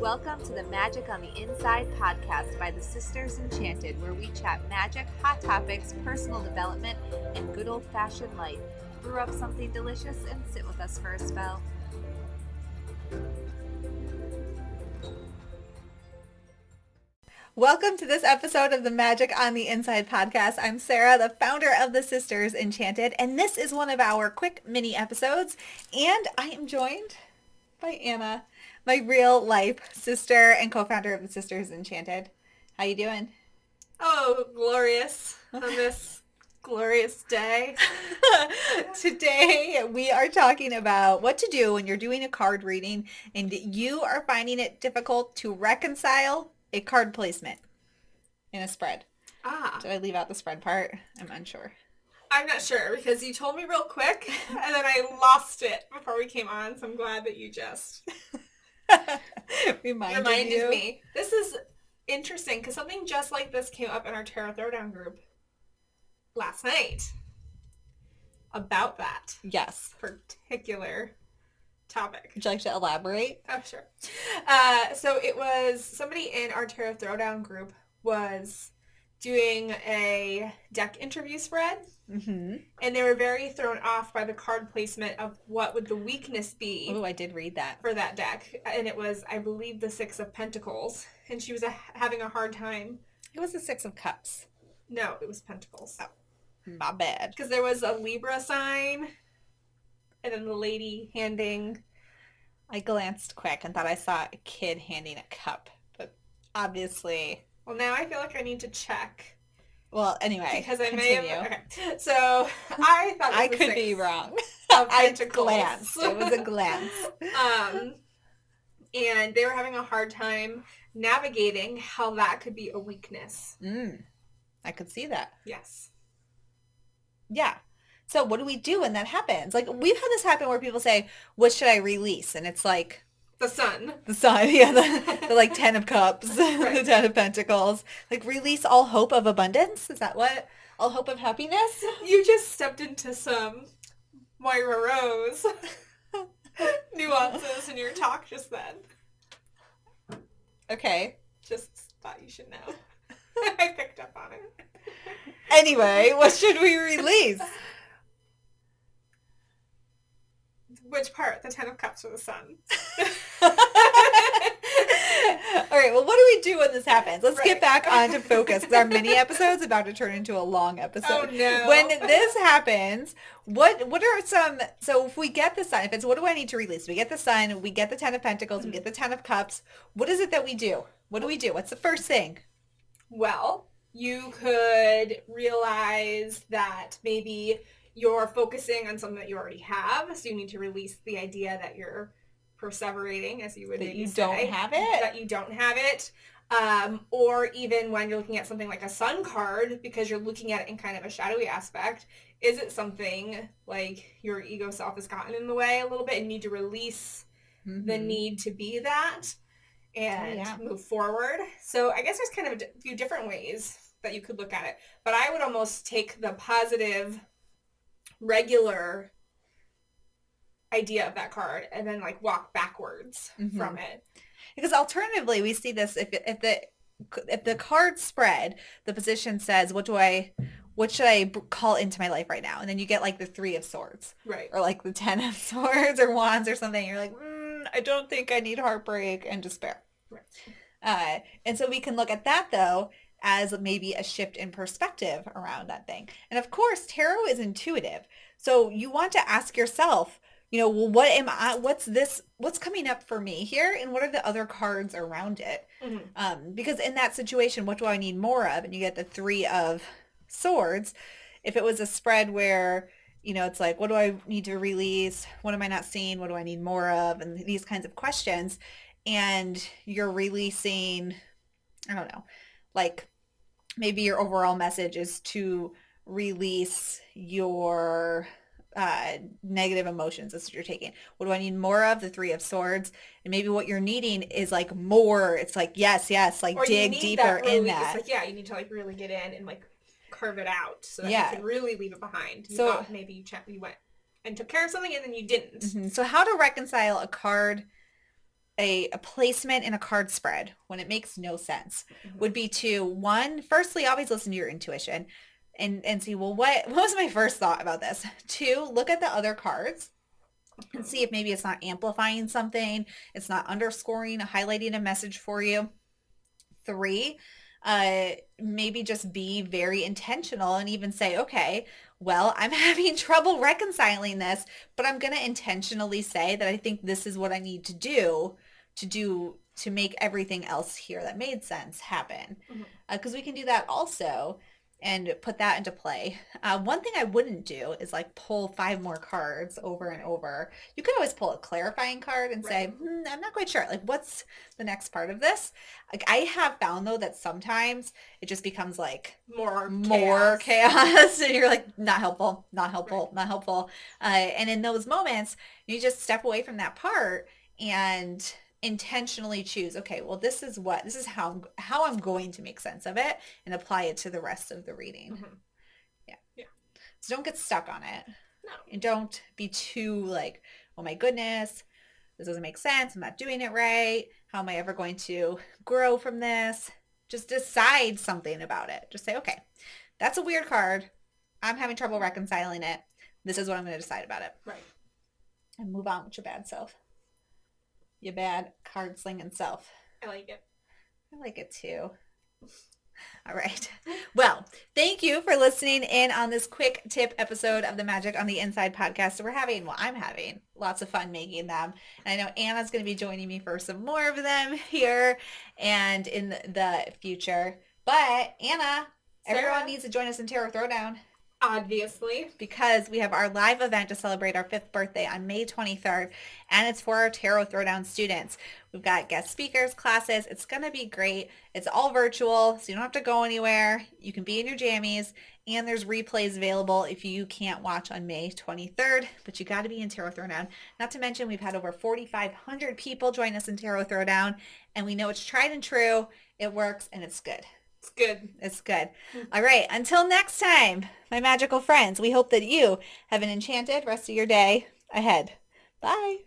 Welcome to the Magic on the Inside podcast by the Sisters Enchanted, where we chat magic, hot topics, personal development, and good old-fashioned life. Brew up something delicious and sit with us for a spell. Welcome to this episode of the Magic on the Inside podcast. I'm Sara, the founder of the Sisters Enchanted, and this is one of our quick mini episodes, and I am joined by Anna, my real life sister and co-founder of the Sisters Enchanted. How you doing? Oh, glorious on this glorious day. Today we are talking about what to do when you're doing a card reading and you are finding it difficult to reconcile a card placement in a spread. Did I leave out the spread part? I'm unsure. I'm not sure because you told me real quick and then I lost it before we came on, so I'm glad that you just reminded me. This is interesting because something just like this came up in our Tarot Throwdown group last night about that. Yes. Particular topic. Would you like to elaborate? Oh, sure. So it was somebody in our Tarot Throwdown group was doing a deck interview spread. Mm-hmm. And they were very thrown off by the card placement of what would the weakness be. Oh, I did read that. For that deck. And it was, I believe, the Six of Pentacles. And she was having a hard time. It was the Six of Cups. No, it was Pentacles. Oh, my bad. Because there was a Libra sign. And then the lady handing. I glanced quick and thought I saw a kid handing a cup. But obviously. Well, now I feel like I need to check. Well, anyway, because I may have. Okay. So I thought I could be wrong. I glanced. It was a glance. And they were having a hard time navigating how that could be a weakness. I could see that. Yes. Yeah. So what do we do when that happens? Like, we've had this happen where people say, "What should I release?" And it's like. The sun. Yeah, the like 10 of Cups, right. The 10 of Pentacles. Like, release all hope of abundance? Is that what? All hope of happiness? You just stepped into some Moira Rose nuances in your talk just then. Okay. Just thought you should know. I picked up on it. Anyway, what should we release? Which part? The 10 of Cups or the sun? All right, well, what do we do when this happens? Let's get back onto focus because our mini episode's about to turn into a long episode. Oh, no. When this happens, what are some... So if we get the sun, if it's what do I need to release? We get the sun, we get the 10 of Pentacles, we get the 10 of Cups. What is it that we do? What do we do? What's the first thing? Well, you could realize that maybe you're focusing on something that you already have, so you need to release the idea that you're perseverating, as you would maybe say. That you don't have it? That you don't have it. Or even when you're looking at something like a sun card, because you're looking at it in kind of a shadowy aspect, is it something like your ego self has gotten in the way a little bit and you need to release the need to be that and move forward? So I guess there's kind of a few different ways that you could look at it. But I would almost take the positive regular idea of that card and then like walk backwards from it. Because alternatively, we see this if the card spread, the position says, what should I call into my life right now? And then you get like the 3 of Swords. Right. Or like the 10 of Swords or Wands or something. You're like, I don't think I need heartbreak and despair. Right. And so we can look at that though as maybe a shift in perspective around that thing. And of course, tarot is intuitive. So you want to ask yourself, well, what am I, what's coming up for me here? And what are the other cards around it? Because in that situation, what do I need more of? And you get the 3 of Swords. If it was a spread where, it's like, what do I need to release? What am I not seeing? What do I need more of? And these kinds of questions. And you're releasing, I don't know, like maybe your overall message is to release your negative emotions. That's what you're taking. What do I need more of? The 3 of Swords. And maybe what you're needing is like more. It's like, yes, like or dig deeper in that. It's like, you need to like really get in and like carve it out so that you can really leave it behind. You so thought maybe you went and took care of something and then you didn't. So how to reconcile a card a placement in a card spread when it makes no sense would be to, one, firstly, always listen to your intuition and see, well, what was my first thought about this? Two, look at the other cards and see if maybe it's not amplifying something, it's not underscoring, highlighting a message for you. Three, maybe just be very intentional and even say, okay, well, I'm having trouble reconciling this, but I'm going to intentionally say that I think this is what I need to make everything else here that made sense happen. Because we can do that also and put that into play. One thing I wouldn't do is like pull 5 more cards over and over. You could always pull a clarifying card and say, I'm not quite sure. Like, what's the next part of this? Like, I have found though that sometimes it just becomes like more chaos. And you're like, not helpful, not helpful, not helpful. And in those moments, you just step away from that part and intentionally choose, okay, well, this is how I'm going to make sense of it and apply it to the rest of the reading. Yeah. So don't get stuck on it. No. And don't be too like, oh my goodness, this doesn't make sense. I'm not doing it right. How am I ever going to grow from this? Just decide something about it. Just say, okay, that's a weird card. I'm having trouble reconciling it. This is what I'm going to decide about it. Right. And move on with your bad self. Your bad card slinging self. I like it. I like it too. All right. Well, thank you for listening in on this quick tip episode of the Magic on the Inside podcast. I'm having lots of fun making them. And I know Anna's going to be joining me for some more of them here and in the future. But Anna, Sara, everyone needs to join us in Tarot Throwdown. Obviously. Because we have our live event to celebrate our 5th birthday on May 23rd, and it's for our Tarot Throwdown students. We've got guest speakers, classes. It's going to be great. It's all virtual, so you don't have to go anywhere. You can be in your jammies, and there's replays available if you can't watch on May 23rd, but you got to be in Tarot Throwdown. Not to mention, we've had over 4,500 people join us in Tarot Throwdown, and we know it's tried and true. It works, and it's good. It's good. It's good. All right. Until next time, my magical friends, we hope that you have an enchanted rest of your day ahead. Bye.